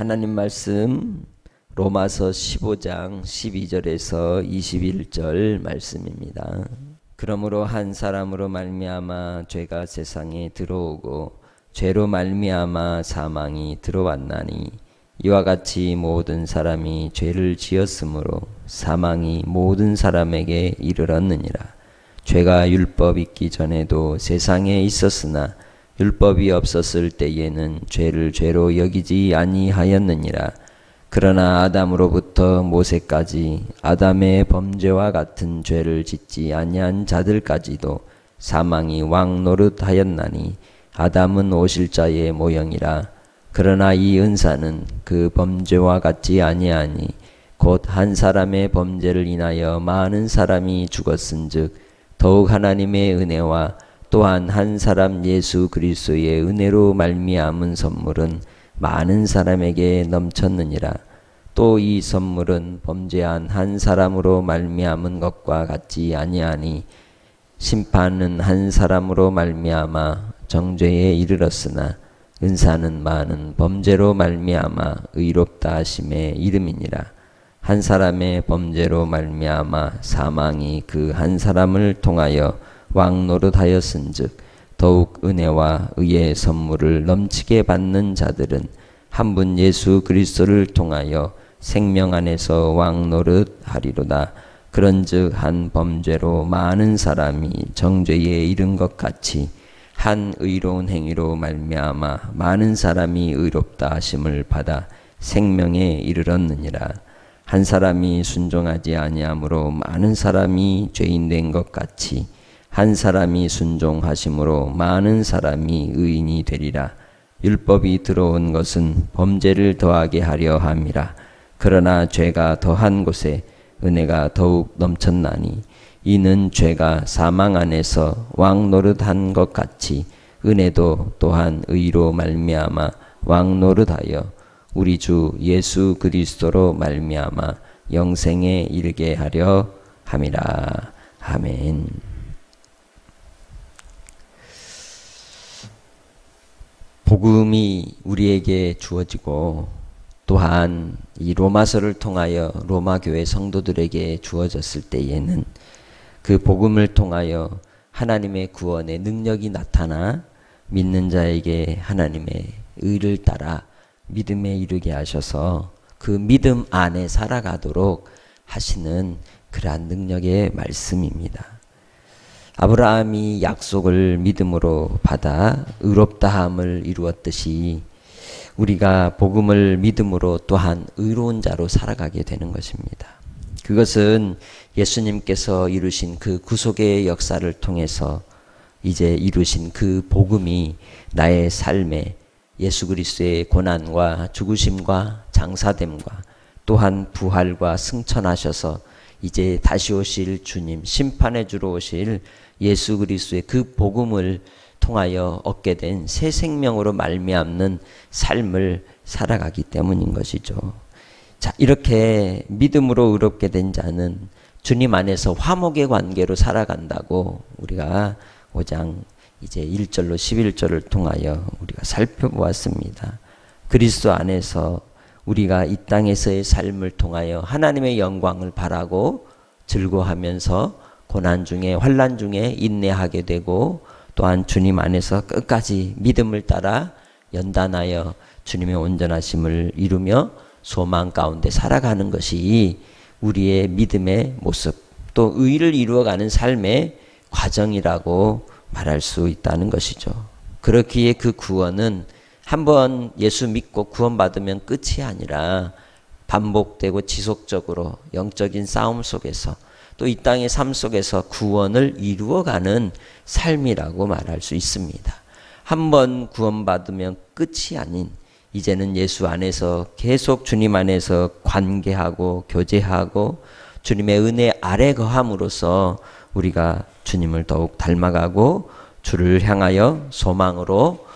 하나님 말씀 로마서 15장 12절에서 21절 말씀입니다. 그러므로 한 사람으로 말미암아 죄가 세상에 들어오고 죄로 말미암아 사망이 들어왔나니 이와 같이 모든 사람이 죄를 지었으므로 사망이 모든 사람에게 이르렀느니라. 죄가 율법 있기 전에도 세상에 있었으나 율법이 없었을 때에는 죄를 죄로 여기지 아니하였느니라. 그러나 아담으로부터 모세까지 아담의 범죄와 같은 죄를 짓지 아니한 자들까지도 사망이 왕노릇하였나니 아담은 오실자의 모형이라. 그러나 이 은사는 그 범죄와 같지 아니하니 곧 한 사람의 범죄를 인하여 많은 사람이 죽었은즉 더욱 하나님의 은혜와 또한 한 사람 예수 그리스도의 은혜로 말미암은 선물은 많은 사람에게 넘쳤느니라. 또 이 선물은 범죄한 한 사람으로 말미암은 것과 같지 아니하니 심판은 한 사람으로 말미암아 정죄에 이르렀으나 은사는 많은 범죄로 말미암아 의롭다 하심에 이름이니라. 한 사람의 범죄로 말미암아 사망이 그 한 사람을 통하여 왕노릇하였은즉 더욱 은혜와 의의 선물을 넘치게 받는 자들은 한 분 예수 그리스도를 통하여 생명 안에서 왕노릇하리로다. 그런즉 한 범죄로 많은 사람이 정죄에 이른 것 같이 한 의로운 행위로 말미암아 많은 사람이 의롭다 하심을 받아 생명에 이르렀느니라. 한 사람이 순종하지 아니함으로 많은 사람이 죄인 된 것 같이 한 사람이 순종하심으로 많은 사람이 의인이 되리라. 율법이 들어온 것은 범죄를 더하게 하려 함이라. 그러나 죄가 더한 곳에 은혜가 더욱 넘쳤나니 이는 죄가 사망 안에서 왕노릇한 것 같이 은혜도 또한 의로 말미암아 왕노릇하여 우리 주 예수 그리스도로 말미암아 영생에 이르게 하려 함이라. 아멘. 복음이 우리에게 주어지고 또한 이 로마서를 통하여 로마 교회 성도들에게 주어졌을 때에는 그 복음을 통하여 하나님의 구원의 능력이 나타나 믿는 자에게 하나님의 의를 따라 믿음에 이르게 하셔서 그 믿음 안에 살아가도록 하시는 그러한 능력의 말씀입니다. 아브라함이 약속을 믿음으로 받아 의롭다함을 이루었듯이 우리가 복음을 믿음으로 또한 의로운 자로 살아가게 되는 것입니다. 그것은 예수님께서 이루신 그 구속의 역사를 통해서 이제 이루신 그 복음이 나의 삶에 예수 그리스도의 고난과 죽으심과 장사됨과 또한 부활과 승천하셔서 이제 다시 오실 주님, 심판해 주러 오실 예수 그리스도의 그 복음을 통하여 얻게 된 새 생명으로 말미암는 삶을 살아가기 때문인 것이죠. 자, 이렇게 믿음으로 의롭게 된 자는 주님 안에서 화목의 관계로 살아간다고 우리가 5장 이제 1절로 11절을 통하여 우리가 살펴보았습니다. 그리스도 안에서 우리가 이 땅에서의 삶을 통하여 하나님의 영광을 바라고 즐거워하면서 고난 중에 환난 중에 인내하게 되고 또한 주님 안에서 끝까지 믿음을 따라 연단하여 주님의 온전하심을 이루며 소망 가운데 살아가는 것이 우리의 믿음의 모습 또 의를 이루어가는 삶의 과정이라고 말할 수 있다는 것이죠. 그렇기에 그 구원은 한번 예수 믿고 구원받으면 끝이 아니라 반복되고 지속적으로 영적인 싸움 속에서 또 이 땅의 삶 속에서 구원을 이루어가는 삶이라고 말할 수 있습니다. 한번 구원받으면 끝이 아닌 이제는 예수 안에서 계속 주님 안에서 관계하고 교제하고 주님의 은혜 아래 거함으로써 우리가 주님을 더욱 닮아가고 주를 향하여 소망으로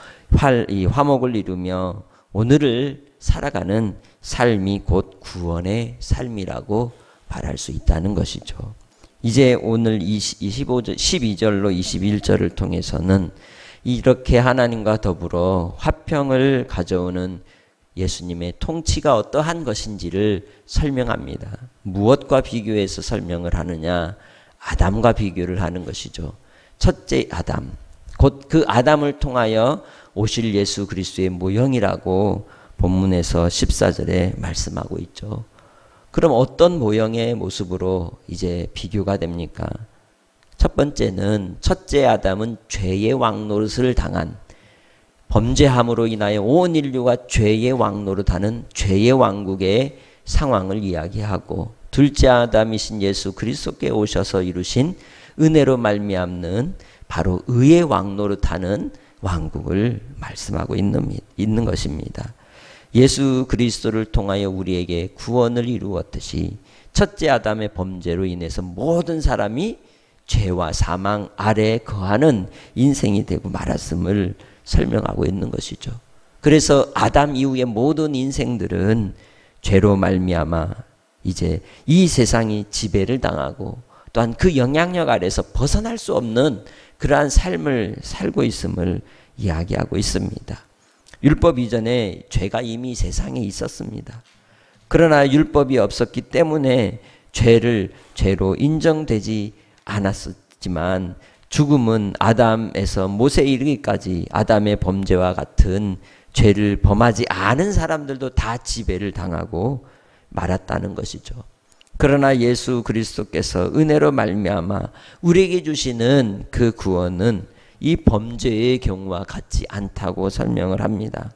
이 화목을 이루며 오늘을 살아가는 삶이 곧 구원의 삶이라고 말할 수 있다는 것이죠. 이제 오늘 12절로 21절을 통해서는 이렇게 하나님과 더불어 화평을 가져오는 예수님의 통치가 어떠한 것인지를 설명합니다. 무엇과 비교해서 설명을 하느냐? 아담과 비교를 하는 것이죠. 첫째 아담, 곧 그 아담을 통하여 오실 예수 그리스도의 모형이라고 본문에서 14절에 말씀하고 있죠. 그럼 어떤 모형의 모습으로 이제 비교가 됩니까? 첫 번째는 첫째 아담은 죄의 왕노릇을 당한, 범죄함으로 인하여 온 인류가 죄의 왕노릇하는 죄의 왕국의 상황을 이야기하고, 둘째 아담이신 예수 그리스도께 오셔서 이루신 은혜로 말미암는 바로 의의 왕노릇하는 왕국을 말씀하고 있는 것입니다. 예수 그리스도를 통하여 우리에게 구원을 이루었듯이 첫째 아담의 범죄로 인해서 모든 사람이 죄와 사망 아래에 거하는 인생이 되고 말았음을 설명하고 있는 것이죠. 그래서 아담 이후의 모든 인생들은 죄로 말미암아 이제 이 세상이 지배를 당하고 또한 그 영향력 아래서 벗어날 수 없는 그러한 삶을 살고 있음을 이야기하고 있습니다. 율법 이전에 죄가 이미 세상에 있었습니다. 그러나 율법이 없었기 때문에 죄로 인정되지 않았지만 죽음은 아담에서 모세에 이르기까지 아담의 범죄와 같은 죄를 범하지 않은 사람들도 다 지배를 당하고 말았다는 것이죠. 그러나 예수 그리스도께서 은혜로 말미암아 우리에게 주시는 그 구원은 이 범죄의 경우와 같지 않다고 설명을 합니다.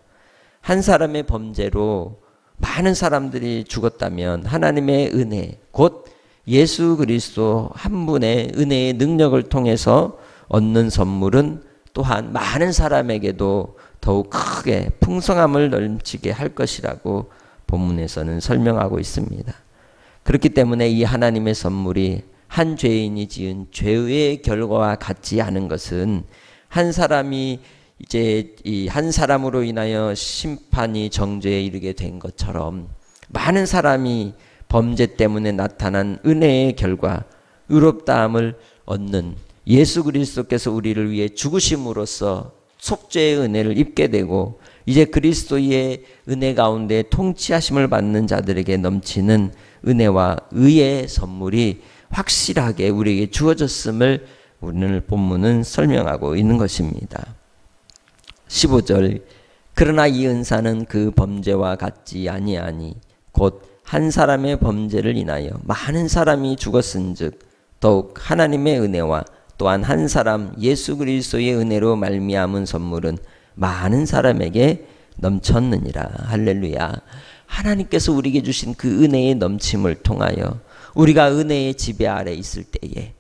한 사람의 범죄로 많은 사람들이 죽었다면 하나님의 은혜, 곧 예수 그리스도 한 분의 은혜의 능력을 통해서 얻는 선물은 또한 많은 사람에게도 더욱 크게 풍성함을 넘치게 할 것이라고 본문에서는 설명하고 있습니다. 그렇기 때문에 이 하나님의 선물이 한 죄인이 지은 죄의 결과와 같지 않은 것은 한 사람이 이제 이 한 사람으로 인하여 심판이 정죄에 이르게 된 것처럼 많은 사람이 범죄 때문에 나타난 은혜의 결과 의롭다함을 얻는 예수 그리스도께서 우리를 위해 죽으심으로써 속죄의 은혜를 입게 되고 이제 그리스도의 은혜 가운데 통치하심을 받는 자들에게 넘치는 은혜와 의의 선물이 확실하게 우리에게 주어졌음을 오늘 본문은 설명하고 있는 것입니다. 15절, 그러나 이 은사는 그 범죄와 같지 아니하니 곧 한 사람의 범죄를 인하여 많은 사람이 죽었은즉 더욱 하나님의 은혜와 또한 한 사람 예수 그리스도의 은혜로 말미암은 선물은 많은 사람에게 넘쳤느니라. 할렐루야. 하나님께서 우리에게 주신 그 은혜의 넘침을 통하여 우리가 은혜의 지배 아래 있을 때에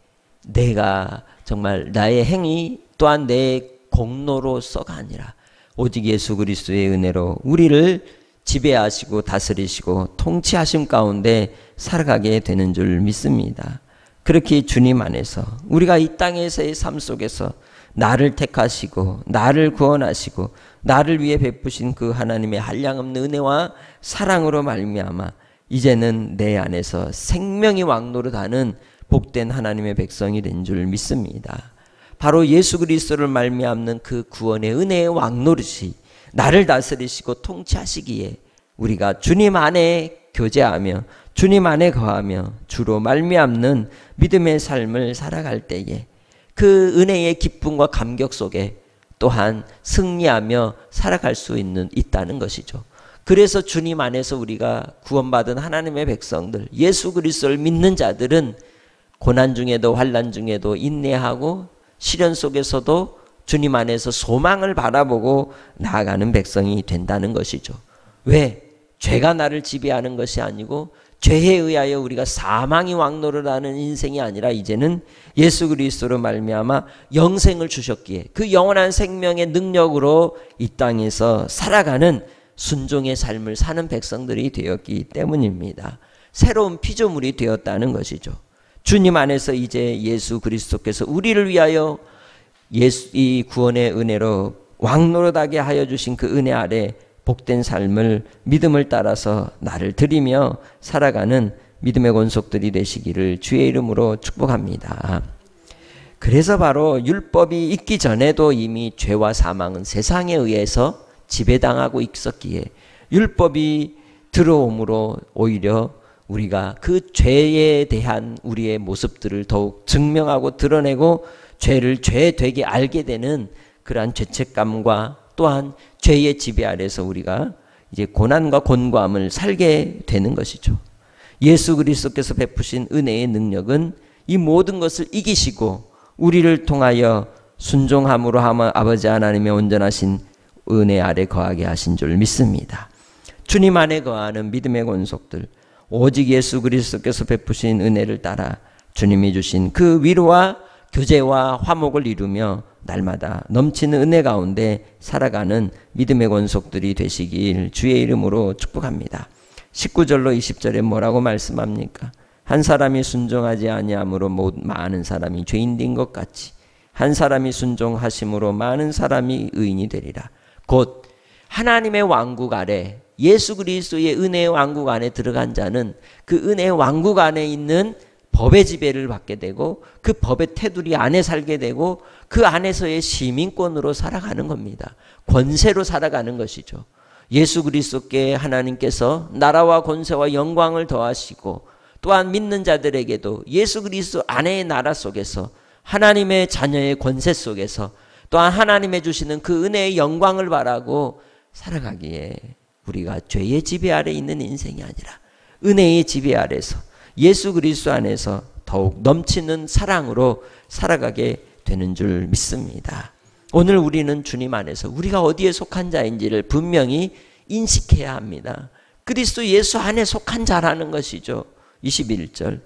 내가 정말 나의 행위 또한 내 공로로서가 아니라 오직 예수 그리스도의 은혜로 우리를 지배하시고 다스리시고 통치하심 가운데 살아가게 되는 줄 믿습니다. 그렇게 주님 안에서 우리가 이 땅에서의 삶 속에서 나를 택하시고 나를 구원하시고 나를 위해 베푸신 그 하나님의 한량없는 은혜와 사랑으로 말미암아 이제는 내 안에서 생명이 왕노릇하는 복된 하나님의 백성이 된 줄 믿습니다. 바로 예수 그리스도를 말미암는 그 구원의 은혜의 왕노릇이 나를 다스리시고 통치하시기에 우리가 주님 안에 교제하며 주님 안에 거하며 주로 말미암는 믿음의 삶을 살아갈 때에 그 은혜의 기쁨과 감격 속에 또한 승리하며 살아갈 수 있다는 것이죠. 그래서 주님 안에서 우리가 구원받은 하나님의 백성들, 예수 그리스도를 믿는 자들은 고난 중에도 환난 중에도 인내하고 시련 속에서도 주님 안에서 소망을 바라보고 나아가는 백성이 된다는 것이죠. 왜? 죄가 나를 지배하는 것이 아니고 죄에 의하여 우리가 사망이 왕노릇하는 인생이 아니라 이제는 예수 그리스도로 말미암아 영생을 주셨기에 그 영원한 생명의 능력으로 이 땅에서 살아가는 순종의 삶을 사는 백성들이 되었기 때문입니다. 새로운 피조물이 되었다는 것이죠. 주님 안에서 이제 예수 그리스도께서 우리를 위하여 이 구원의 은혜로 왕노릇하게 하여 주신 그 은혜 아래 복된 삶을 믿음을 따라서 나를 드리며 살아가는 믿음의 권속들이 되시기를 주의 이름으로 축복합니다. 그래서 바로 율법이 있기 전에도 이미 죄와 사망은 세상에 의해서 지배당하고 있었기에 율법이 들어옴으로 오히려 우리가 그 죄에 대한 우리의 모습들을 더욱 증명하고 드러내고 죄를 죄되게 알게 되는 그러한 죄책감과 또한 죄의 지배 아래서 우리가 이제 고난과 곤고함을 살게 되는 것이죠. 예수 그리스도께서 베푸신 은혜의 능력은 이 모든 것을 이기시고 우리를 통하여 순종함으로 아버지 하나님의 온전하신 은혜 아래 거하게 하신 줄 믿습니다. 주님 안에 거하는 믿음의 권속들, 오직 예수 그리스도께서 베푸신 은혜를 따라 주님이 주신 그 위로와 교제와 화목을 이루며 날마다 넘치는 은혜 가운데 살아가는 믿음의 권속들이 되시길 주의 이름으로 축복합니다. 19절로 20절에 뭐라고 말씀합니까? 한 사람이 순종하지 아니함으로 많은 사람이 죄인 된 것 같이 한 사람이 순종하심으로 많은 사람이 의인이 되리라. 곧 하나님의 왕국 아래 예수 그리스도의 은혜의 왕국 안에 들어간 자는 그 은혜의 왕국 안에 있는 법의 지배를 받게 되고 그 법의 테두리 안에 살게 되고 그 안에서의 시민권으로 살아가는 겁니다. 권세로 살아가는 것이죠. 예수 그리스도께 하나님께서 나라와 권세와 영광을 더하시고 또한 믿는 자들에게도 예수 그리스도 안의 나라 속에서 하나님의 자녀의 권세 속에서 또한 하나님의 주시는 그 은혜의 영광을 바라고 살아가기에 우리가 죄의 지배 아래 있는 인생이 아니라 은혜의 지배 아래서 예수 그리스도 안에서 더욱 넘치는 사랑으로 살아가게 되는 줄 믿습니다. 오늘 우리는 주님 안에서 우리가 어디에 속한 자인지를 분명히 인식해야 합니다. 그리스도 예수 안에 속한 자라는 것이죠. 21절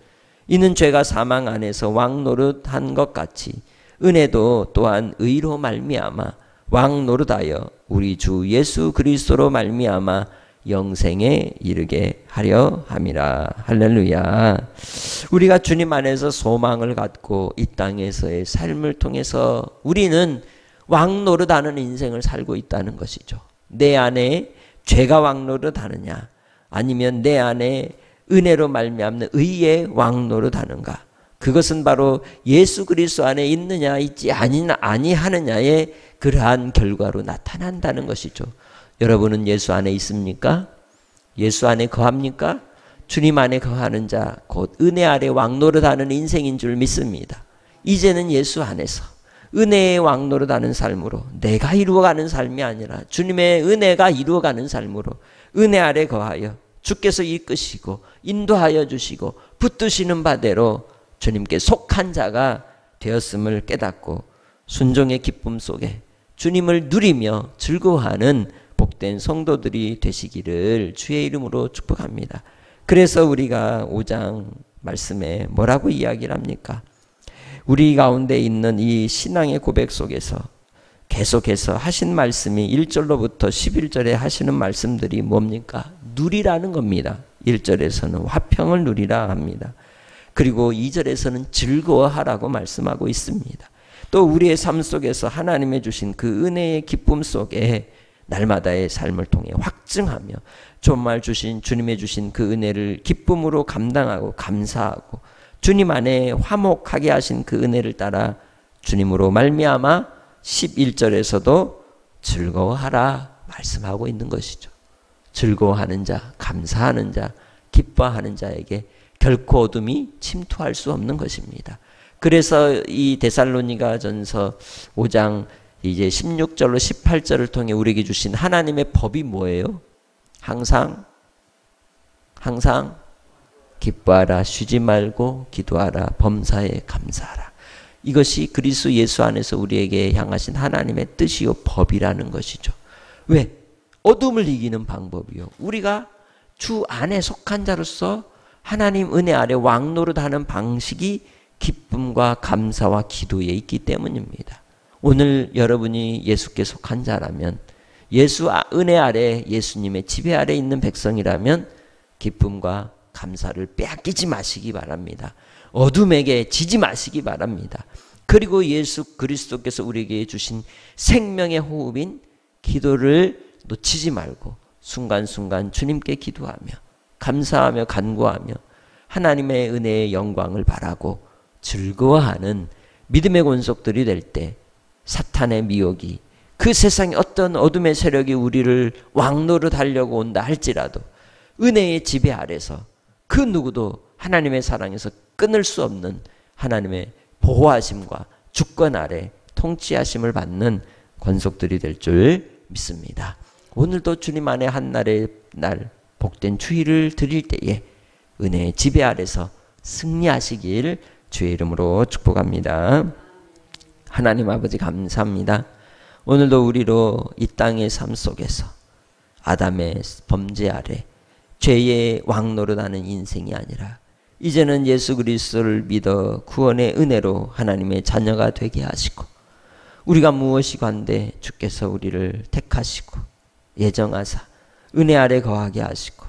이는 죄가 사망 안에서 왕 노릇한 것 같이 은혜도 또한 의로 말미암아 왕 노릇하여 우리 주 예수 그리스도로 말미암아 영생에 이르게 하려 함이라. 할렐루야. 우리가 주님 안에서 소망을 갖고 이 땅에서의 삶을 통해서 우리는 왕 노릇하는 인생을 살고 있다는 것이죠. 내 안에 죄가 왕 노릇하느냐 아니면 내 안에 은혜로 말미암는 의의 왕 노릇하는가, 그것은 바로 예수 그리스도 안에 있느냐 있지 아니하느냐의 그러한 결과로 나타난다는 것이죠. 여러분은 예수 안에 있습니까? 예수 안에 거합니까? 주님 안에 거하는 자 곧 은혜 아래 왕노릇하는 인생인 줄 믿습니다. 이제는 예수 안에서 은혜의 왕노릇하는 삶으로 내가 이루어가는 삶이 아니라 주님의 은혜가 이루어가는 삶으로 은혜 아래 거하여 주께서 이끄시고 인도하여 주시고 붙드시는 바대로 주님께 속한 자가 되었음을 깨닫고 순종의 기쁨 속에 주님을 누리며 즐거워하는 복된 성도들이 되시기를 주의 이름으로 축복합니다. 그래서 우리가 5장 말씀에 뭐라고 이야기를 합니까? 우리 가운데 있는 이 신앙의 고백 속에서 계속해서 하신 말씀이 1절로부터 11절에 하시는 말씀들이 뭡니까? 누리라는 겁니다. 1절에서는 화평을 누리라 합니다. 그리고 2절에서는 즐거워하라고 말씀하고 있습니다. 또 우리의 삶 속에서 하나님의 주신 그 은혜의 기쁨 속에 날마다의 삶을 통해 확증하며 정말 주신 주님의 주신 그 은혜를 기쁨으로 감당하고 감사하고 주님 안에 화목하게 하신 그 은혜를 따라 주님으로 말미암아 11절에서도 즐거워하라 말씀하고 있는 것이죠. 즐거워하는 자, 감사하는 자, 기뻐하는 자에게 결코 어둠이 침투할 수 없는 것입니다. 그래서 이 데살로니가 전서 5장 이제 16절로 18절을 통해 우리에게 주신 하나님의 법이 뭐예요? 항상 기뻐하라, 쉬지 말고 기도하라, 범사에 감사하라. 이것이 그리스도 예수 안에서 우리에게 향하신 하나님의 뜻이요 법이라는 것이죠. 왜? 어둠을 이기는 방법이요. 우리가 주 안에 속한 자로서 하나님 은혜 아래 왕노릇하는 방식이 기쁨과 감사와 기도에 있기 때문입니다. 오늘 여러분이 예수께 속한 자라면, 예수 은혜 아래 예수님의 지배 아래 있는 백성이라면 기쁨과 감사를 빼앗기지 마시기 바랍니다. 어둠에게 지지 마시기 바랍니다. 그리고 예수 그리스도께서 우리에게 주신 생명의 호흡인 기도를 놓치지 말고 순간순간 주님께 기도하며 감사하며 간구하며 하나님의 은혜의 영광을 바라고 즐거워하는 믿음의 권속들이 될 때 사탄의 미혹이 그 세상에 어떤 어둠의 세력이 우리를 왕노릇하려고 온다 할지라도 은혜의 지배 아래서 그 누구도 하나님의 사랑에서 끊을 수 없는 하나님의 보호하심과 주권 아래 통치하심을 받는 권속들이 될 줄 믿습니다. 오늘도 주님 안에 한날의 날 복된 주일을 드릴 때에 은혜의 지배 아래서 승리하시길 주의 이름으로 축복합니다. 하나님 아버지 감사합니다. 오늘도 우리로 이 땅의 삶 속에서 아담의 범죄 아래 죄의 왕노릇하는 인생이 아니라 이제는 예수 그리스도를 믿어 구원의 은혜로 하나님의 자녀가 되게 하시고 우리가 무엇이 관대 주께서 우리를 택하시고 예정하사 은혜 아래 거하게 하시고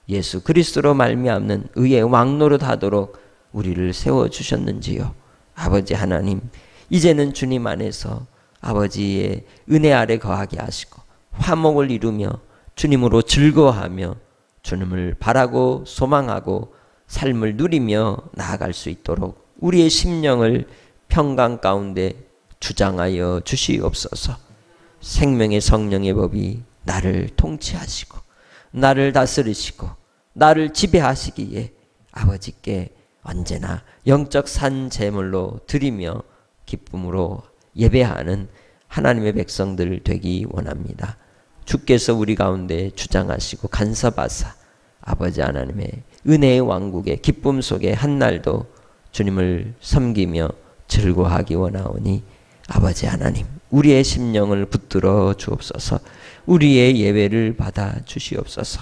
예수 그리스도로 말미암는 의의 왕노릇하도록 우리를 세워주셨는지요. 아버지 하나님, 이제는 주님 안에서 아버지의 은혜 아래 거하게 하시고 화목을 이루며 주님으로 즐거워하며 주님을 바라고 소망하고 삶을 누리며 나아갈 수 있도록 우리의 심령을 평강 가운데 주장하여 주시옵소서. 생명의 성령의 법이 나를 통치하시고 나를 다스리시고 나를 지배하시기에 아버지께 언제나 영적 산 제물로 드리며 기쁨으로 예배하는 하나님의 백성들 되기 원합니다. 주께서 우리 가운데 주장하시고 간섭하사 아버지 하나님의 은혜의 왕국의 기쁨 속에 한날도 주님을 섬기며 즐거워하기 원하오니 아버지 하나님, 우리의 심령을 붙들어 주옵소서. 우리의 예배를 받아 주시옵소서.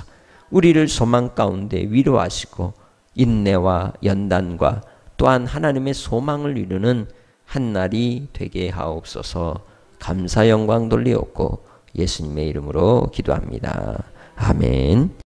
우리를 소망 가운데 위로하시고 인내와 연단과 또한 하나님의 소망을 이루는 한날이 되게 하옵소서. 감사 영광 돌리옵고 예수님의 이름으로 기도합니다. 아멘.